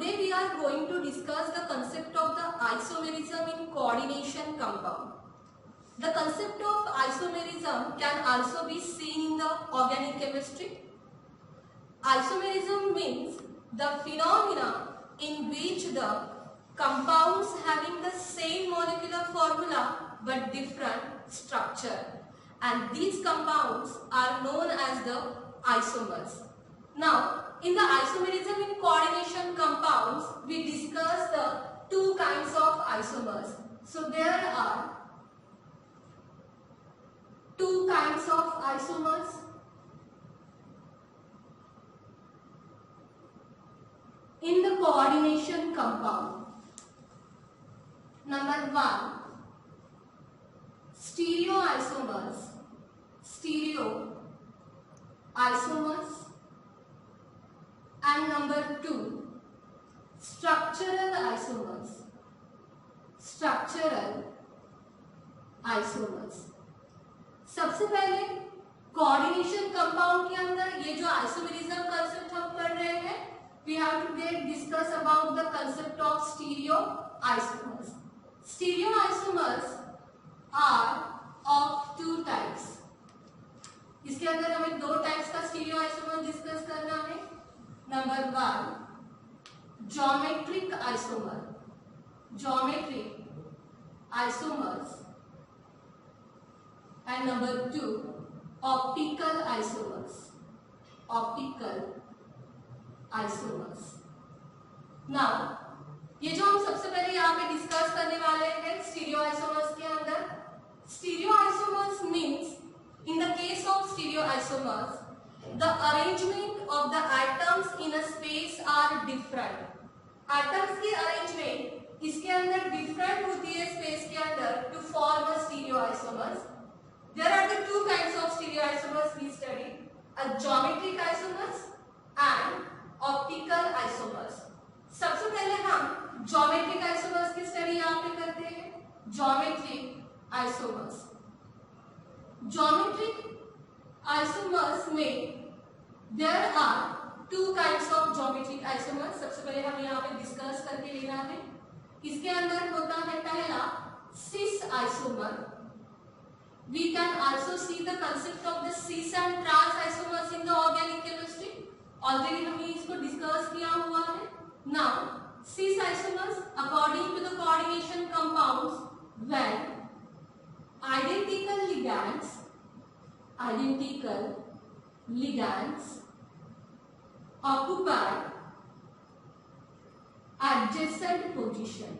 Today we are going to discuss the concept of the isomerism in coordination compound. The concept of isomerism can also be seen in the organic chemistry. Isomerism means the phenomena in which the compounds having the same molecular formula but different structure, and these compounds are known as the isomers. Now, in the isomerism in coordination compounds, we discuss the two kinds of isomers. So there are two kinds of isomers. In the coordination compound. Number 1, stereoisomers. And number 2, structural isomers. सबसे पहले coordination compound के अंदर ये जो isomerism concept हम पढ़ रहे हैं, we have to discuss about the concept of stereoisomers. Stereoisomers are of two types. इसके अंदर हमें दो टाइप्स का स्टीरियोआइसोमर डिस्कस करना है. Number 1, geometric isomers, and number 2, optical isomers. Now, ये जो हम सबसे पहले यहाँ पे डिस्कस करने वाले हैं स्टीरियोआइसोमर्स के अंदर, stereoisomers means in the case of stereoisomers, the arrangement of the atoms in a space are different. Atoms की arrangement इसके अंदर different होती है space के अंदर to form a stereoisomers. There are the two kinds of stereoisomers we studied: a geometric isomers and optical isomers. सबसे पहले हम geometric isomers की स्टडी यहाँ पे करते हैं. Geometric isomers में there are two kinds of geometric isomers. सबसे पहले हम यहाँ पे डिस्कस करके लेना है. इसके अंदर होता है पहला cis isomer. We can also see the concept of the cis and trans isomers in the organic chemistry. Already हमने इसको डिस्कस किया हुआ है. Now, cis isomers according to the coordination compounds when identical ligands occupy adjacent position.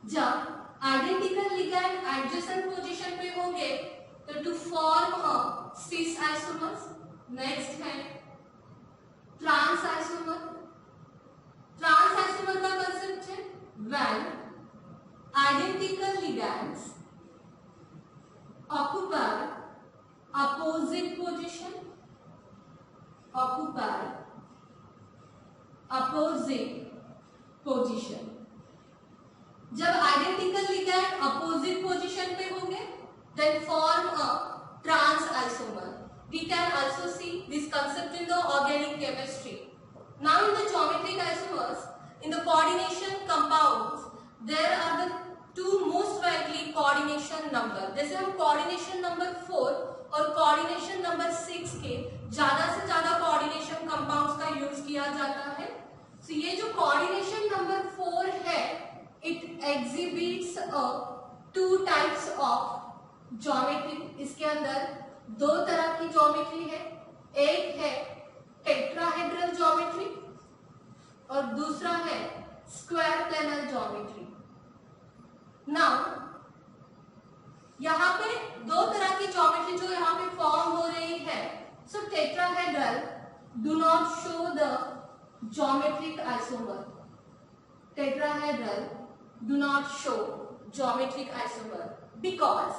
जब identical ligand adjacent position पे होंगे तो to form a cis isomers. Next है ट्रांस आइसोमर. ट्रांस आइसोमर का कंसेप्ट है when identical ligands occupy opposite position. जब identical ligand opposite position पे होंगे then form a trans isomer. We can also see this concept in the organic chemistry. Now in the geometric isomers, in the coordination compounds, there are the two most widely coordination number. जैसे हम coordination number 4 और coordination number 6 के ज़्यादा से ज़्यादा coordination compounds का use किया जाता है. So ये जो coordination number 4 है, it exhibits two types of geometry. इसके अंदर दो तरह की ज्योमेट्री है. एक है टेट्राहेड्रल ज्योमेट्री और दूसरा है स्क्वायर प्लेनर ज्योमेट्री. नाउ यहाँ पे दो तरह की ज्योमेट्री जो यहाँ पे फॉर्म हो रही है. So tetrahedral do not show the geometric isomer. Tetrahedral do not show geometric isomer because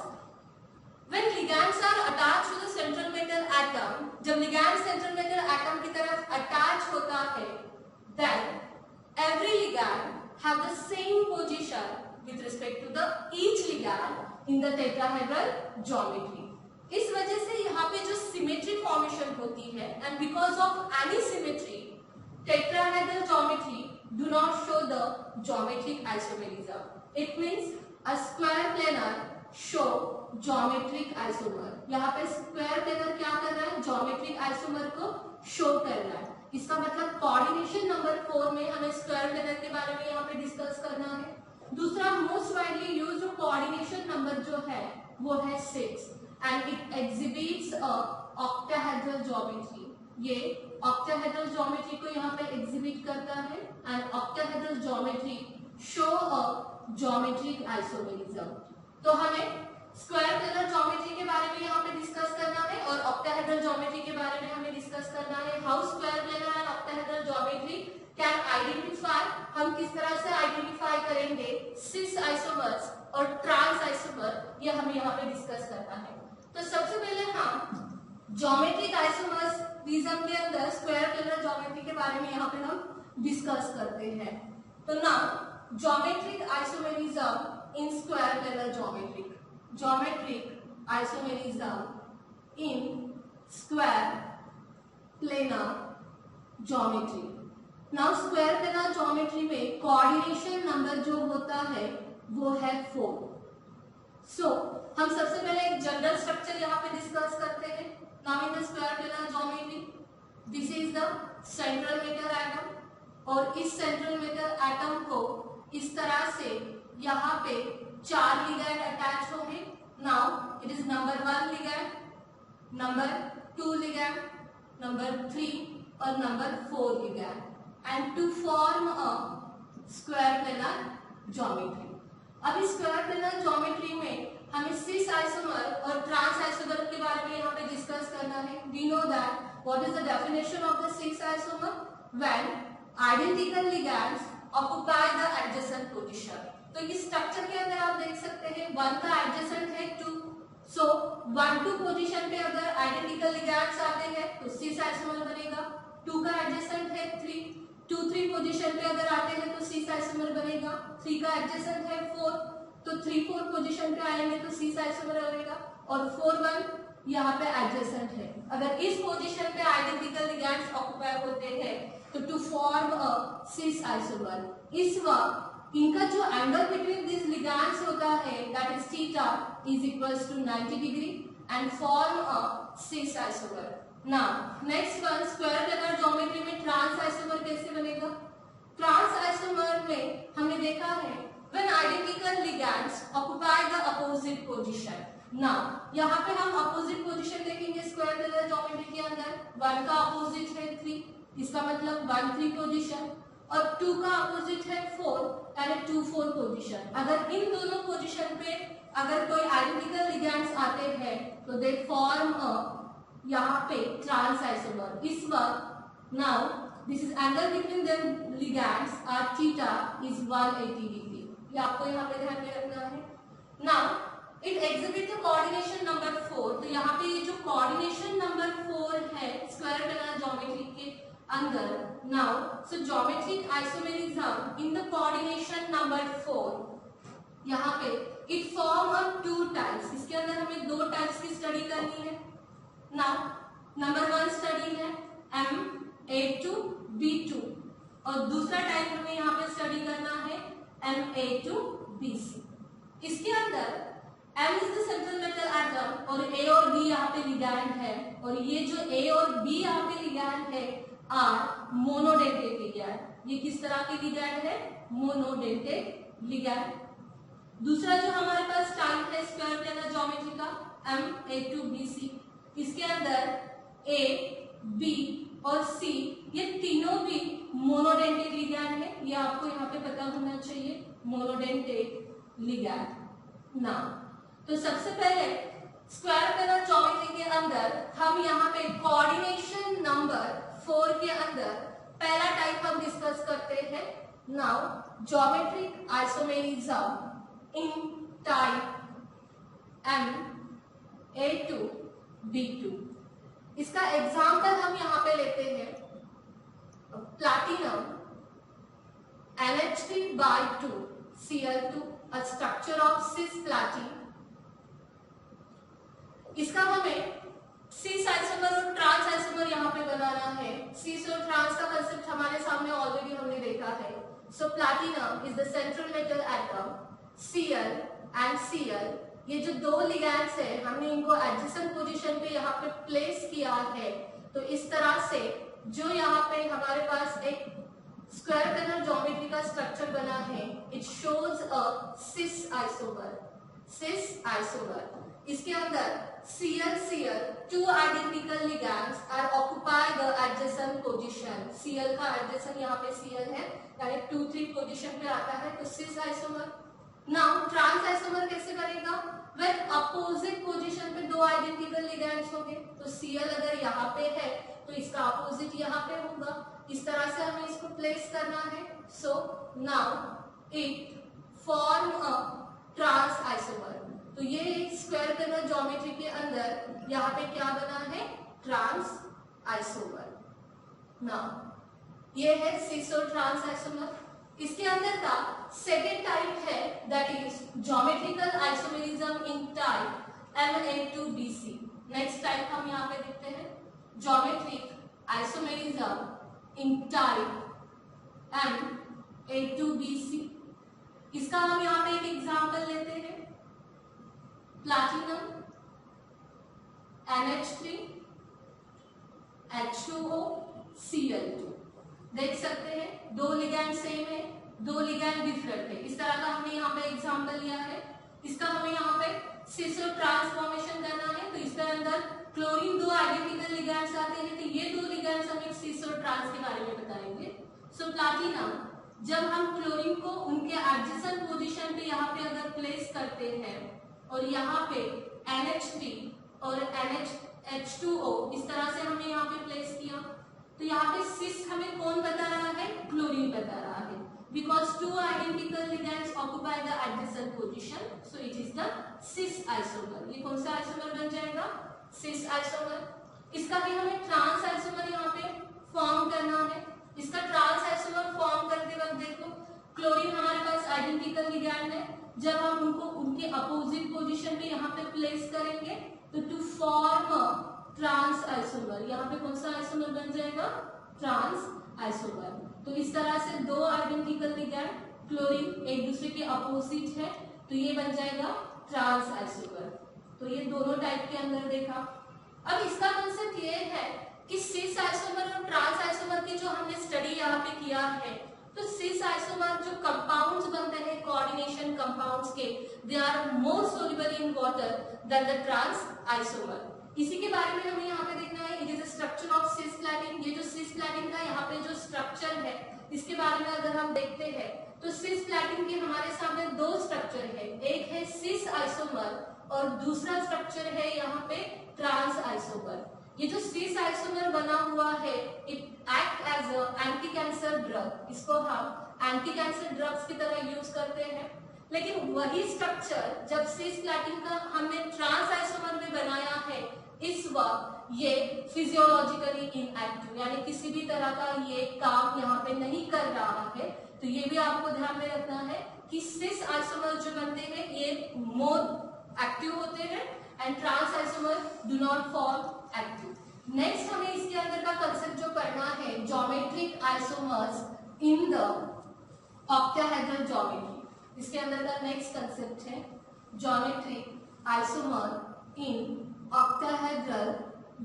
when ligands are attached to the central metal atom, जब ligand central metal atom की तरफ attach होता है, then every ligand have the same position with respect to the each ligand in the tetrahedral geometry. इस वजह से यहाँ पे जो सिमेट्री फॉर्मेशन होती है, and because of any symmetry tetrahedral geometry do not show the geometric isomerism. It means a square planar show geometric isomer. यहाँ पे स्क्वायर प्लेनर क्या कर रहा है, ज्योमेट्रिक आइसोमर को शो कर रहा है. इसका मतलब कोऑर्डिनेशन नंबर 4 में हमें स्क्वायर प्लेनर के बारे में यहाँ पे डिस्कस करना है. दूसरा most widely used coordination number जो है वो है 6 and it exhibits a octahedral geometry. ये ऑक्टाहेड्रल ज्योमेट्री को यहाँ पे एग्जिबिट करता है and octahedral geometry show a geometric isomerism. तो हमें स्क्वायर प्लेनर ज्योमेट्री के बारे में यहाँ पे डिस्कस करना है और ऑक्टाहेड्रल ज्योमेट्री के बारे में हमें डिस्कस करना है. How square planar and octahedral geometry can identify, हम किस तरह से आइडेंटिफाई करेंगे सिस आइसोमर्स और ट्रांस आइसोमर, ये हमें यहाँ पे डिस्कस करना है. तो सबसे पहले हम ज्योमेट्रिक आइसोमरिज्म के अंदर स्क्वायर प्लेनर ज्योमेट्री के बारे में यहाँ पे हम डिस्कस करते हैं. तो now geometric isomerism in square planar geometric isomerism in square planar geometry. Now square planar geometry में coordination number जो होता है वो है 4. So हम सबसे पहले एक जनरल स्ट्रक्चर यहाँ पे डिस्कस करते हैं. Now in the square planar geometry this is the central matter atom और इस central matter atom को इस तरह से यहाँ पे 4 लिगैंड अटैच होंगे. Now it is number 1 ligand, number 2 ligand, number 3 और number 4 ligand and to form a square planar geometry. अब इस स्क्वायर प्लेनर ज्योमेट्री में हमें सिस आइसोमर और ट्रांस आइसोमर के बारे में यहाँ पे डिस्कस करना है. We know that what is the definition of the cis isomer, when identical ligands occupy the adjacent position. तो इस स्ट्रक्चर के अंदर आप देख सकते हैं 1 का एडजेसेंट है 2. सो 1-2 पोजीशन पे अगर आइडेंटिकल लिगैंड्स आते हैं तो सिस आइसोमर बनेगा. 2 का एडजेसेंट है 3, 2-3 पोजीशन पे अगर आते हैं तो सिस आइसोमर बनेगा. 3 का एडजेसेंट है 4, तो 3-4 पोजीशन पे आएंगे तो सिस आइसोमर बनेगा. और 4-1 यहाँ पे एडजेसेंट है. अगर इस पोजीशन पे आइडेंटिकल लिगैंड्स ऑक्युपाई होते हैं तो to form a cis isomer, इस वक्त इनका जो एंगल बिटवीन दिस लिगैंड्स होता है that is theta is equals to 90 degree and form a cis isomer. Now next one, square planar geometry में ट्रांस आइसोमर कैसे बनेगा. ट्रांस आइसोमर में हमने देखा है when identical ligands occupy the opposite position. Now यहाँ पे हम अपोजिट पोजीशन देखेंगे स्क्वायर प्लेनर ज्योमेट्री के अंदर. 1 का अपोजिट है 3, इसका मतलब 1-3 पोजीशन, और 2 का अपोजिट है 4 यानी 2-4 पोजीशन. अगर इन दोनों पोजीशन पे अगर कोई आइडेंटिकल लिगैंड्स आते हैं तो दे फॉर्म अ यहाँ पे ट्रांस आइसोमर. इस वक्त now this is angle between the ligands are theta is 180 degree. ये आपको यहाँ पे ध्यान में रखना है. Now it exhibit the coordination number 4. तो यहाँ पे ये जो कोऑर्डिनेशन नंबर 4 है स्क्वायर प्लेनर ज्योमेट्री के अंदर. Now so geometric isomerism in the coordination number 4, यहाँ पे इट फॉर्म अ 2 टाइप्स. इसके अंदर हमें 2 टाइप्स की स्टडी करनी है. नाउ नंबर 1 स्टडी है MA2B2 और दूसरा टाइप हमें यहाँ पे स्टडी करना है MA2BC. इसके अंदर M is the central metal atom और A और B यहाँ पे लिगैंड है, और ये जो A और B यहाँ पे लिगैंड है आर मोनोडेंटेड लिगैंड. ये किस तरह के लिगैंड है, मोनोडेंटेड लिगैंड. दूसरा जो हमारे पास टाइप है स्क्वायर प्लेनर ज्योमेट्री का MA2BC, इसके अंदर A, B और C ये तीनों भी मोनोडेंटेड लिगैंड है. ये आपको यहाँ पे पता होना चाहिए, मोनोडेंटेड लिगैंड. नाउ तो सबसे पहले स्क्वायर प्लेनर ज्योमेट्री के अंदर हम यहाँ पे कोऑर्डिनेशन नंबर 4 के अंदर पहला टाइप हम डिस्कस करते हैं. Now geometric isomerism in type MA2B2. इसका एग्जाम्पल हम यहाँ पे लेते हैं platinum NH3/2 Cl2 a structure of cis platin. इसका हम सिस और ट्रांस का कंसेप्ट हमारे सामने ऑलरेडी हमने देखा है. So platinum is the central metal atom. Cl and Cl, ये जो दो लिगैंड्स है हमने इनको एडजेसेंट पोजीशन पे यहाँ पे प्लेस किया है. तो इस तरह से जो यहाँ पे हमारे पास एक स्क्वायर कर्नल ज्योमेट्री का स्ट्रक्चर बना है, it shows a cis isomer. Cis isomer, इसके अंदर Cl two identical ligands are occupy the adjacent position. Cl का adjacent यहाँ पे Cl है, यानी 2-3 पोजीशन पे आता है, तो cis isomer. Now trans isomer कैसे बनेगा? when अपोजिट पोजीशन पे दो आइडेंटिकल लिगैंड्स होंगे, तो Cl अगर यहाँ पे है तो इसका अपोजिट यहाँ पे होगा. इस तरह से हमें इसको प्लेस करना है. So now it form a trans isomer. तो ये स्क्वायर कर्नल ज्योमेट्री के अंदर यहाँ पे क्या बना है? Trans isomer. नाउ ये है सिस और ट्रांस आइसोमर. इसके अंदर का सेकेंड टाइप है that is geometrical isomerism in type Ma2Bc. Next type हम यहाँ पे देखते हैं geometric isomerism in type Ma2Bc. इसका हम यहाँ पे एक एग्जांपल लेते हैं. Platinum NH3 H2O Cl2. देख सकते हैं दो लिगैंड सेम है, दो लिगैंड डिफरेंट है. इस तरह का हमने यहाँ पे एग्जांपल लिया है. इसका हमें यहाँ पे सिस और ट्रांस फॉर्मेशन करना है. तो इसके अंदर क्लोरीन दो आइडेंटिकल लिगैंड्स आते हैं, तो ये दो लिगैंड्स हमें सिस और ट्रांस के बारे में बताएंगे. सो प्लैटिनम, जब हम क्लोरीन को उनके एडजेसेंट पोजीशन पे यहाँ पे अगर प्लेस करते हैं और यहाँ पे NH3 और H2O इस तरह से हमने यहाँ पे प्लेस किया, तो यहाँ पे सिस हमें कौन बता रहा है? क्लोरीन बता रहा है. Because two identical ligands occupy the adjacent position, so it is the cis isomer. ये कौन सा आइसोमर बन जाएगा? Cis isomer. इसका भी हमें ट्रांस आइसोमर यहाँ पे फॉर्म करना है. इसका ट्रांस आइसोमर फॉर्म करते वक्त देखो क्लोरीन हमारे पास आइडेंटिकल लिगैंड है. जब हम उनको उनके अपोजिट पोजीशन पे यहाँ पे प्लेस करेंगे तो टू फॉर्म ट्रांस आइसोमर, यहाँ पे कौन सा आइसोमर बन जाएगा? Trans isomer. तो इस तरह से दो आइडेंटिकल लिगैंड क्लोरीन एक दूसरे के अपोजिट है, तो ये बन जाएगा ट्रांस आइसोमर. तो ये दोनों टाइप के अंदर देखा. अब इसका कंसेप्ट ये है कि सिस आइसोमर और ट्रांस आइसोमर की जो हमने स्टडी यहाँ पे किया है, तो सिस आइसोमर जो कंपाउंड्स बनते हैं कोऑर्डिनेशन कंपाउंड्स के, they are more soluble in water than the trans isomer. इसी के बारे में हमें यहाँ पे देखना है. It is a structure of cisplatin. ये जो सिसप्लैटिन का यहाँ पे जो स्ट्रक्चर है, इसके बारे में अगर हम देखते हैं तो सिसप्लैटिन के हमारे सामने दो स्ट्रक्चर है. एक है सिस आइसोमर और दूसरा स्ट्रक्चर है यहाँ पे ट्रांस आइसोमर. ये जो सिस आइसोमर बना हुआ है, it act as anti cancer drug. इसको हम एंटी कैंसर ड्रग्स की तरह यूज करते हैं. लेकिन वही स्ट्रक्चर जब सिसप्लैटिन का हमने ट्रांस आइसोमर में बनाया है, इस वक्त ये फिजियोलॉजिकली इनएक्टिव, यानी किसी भी तरह का ये काम यहाँ पे नहीं कर रहा है. तो ये भी आपको ध्यान में रखना है कि सिस आइसोमर जो बनते हैं ये मोर एक्टिव होते हैं and trans isomer do not form active. Next हमें इसके अंदर का कंसेप्ट जो पढ़ना है, geometric isomers in the octahedral geometry. इसके अंदर का नेक्स्ट कंसेप्ट है geometric isomer in octahedral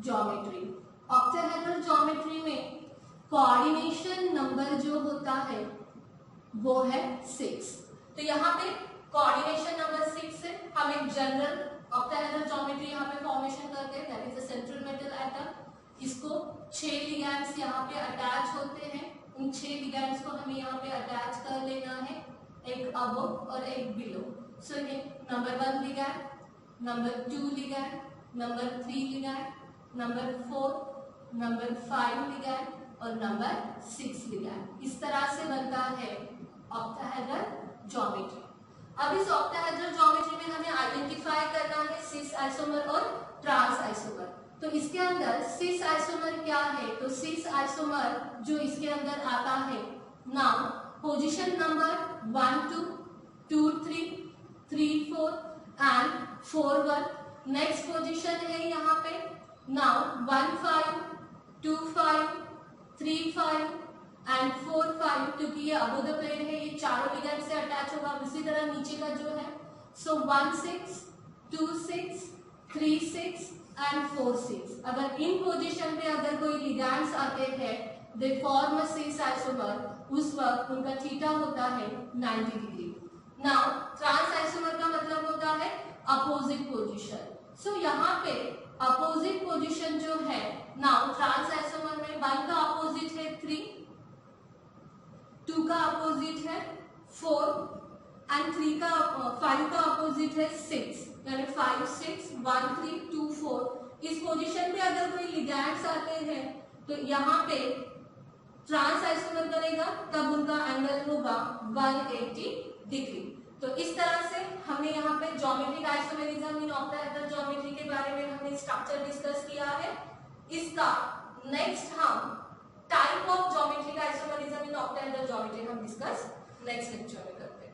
geometry. Octahedral geometry में कोऑर्डिनेशन नंबर जो होता है वो है 6. तो यहाँ पे कोऑर्डिनेशन नंबर 6 है. हम एक जनरल ऑक्टाहेड्रल ज्योमेट्री यहाँ पे फॉर्मेशन करते हैं, that is the central metal atom. इसको 6 लिगैंड्स यहाँ पे अटैच होते हैं. उन 6 लिगैंड्स को हमें यहाँ पे अटैच कर लेना है, एक अबव और एक बिलो. सो ये number 1 ligand, number 2 ligand, number 3 ligand, number 4, number 5 ligand और नंबर 6 लिगैंड. इस तरह से बनता है ऑक्टाहेड्रल ज्योमेट्री. अब इस ऑक्टाहेड्रल ज्योमेट्री में हमें आइडेंटिफाई करना है सिस आइसोमर और ट्रांस आइसोमर. तो इसके अंदर सिस आइसोमर क्या है? तो सिस आइसोमर जो इसके अंदर आता है, now position number 1 2 2 3 3 4 and 4 1. Next position है यहाँ पे नाउ 1 5 2 5 3,5 एंड 4,5, क्योंकि ये अबो द प्लेन है, ये चारों लिगेंड से अटैच होगा। इसी तरह नीचे का जो है, सो 1,6, 2,6, 3,6 एंड 4,6। अगर इन पोजीशन पे अगर कोई लिगेंड्स आते हैं, दे फॉर्म अ 6 आइसोमर, उस वक्त उनका थीटा होता है 90 डिग्री। नाउ ट्रांस आइसोमर का मतलब होता है अपोजिट पोजीशन। सो यहाँ पे अपोजिट पोजीशन जो है, नाउ ट्रांस आइसोमर में 1 का अपोजिट है 3, 2 का अपोजिट है 4 एंड 5 का अपोजिट है 6, यानी 5, 6, 1, 3, 2, 4। इस पोजीशन पे अगर कोई लिगैंड्स आते हैं तो यहाँ पे ट्रांस आइसोमर करेगा, तब उनका एंगल होगा 180 डिग्री। तो इस तरह से हमने यहाँ पे geometric isomerism in octahedral geometry के बारे में हमने स्ट्रक्चर डिस्कस किया है। इसका नेक्स्ट हम type of geometric isomerism in octahedral geometry हम डिस्कस नेक्स्ट लेक्चर में करते हैं।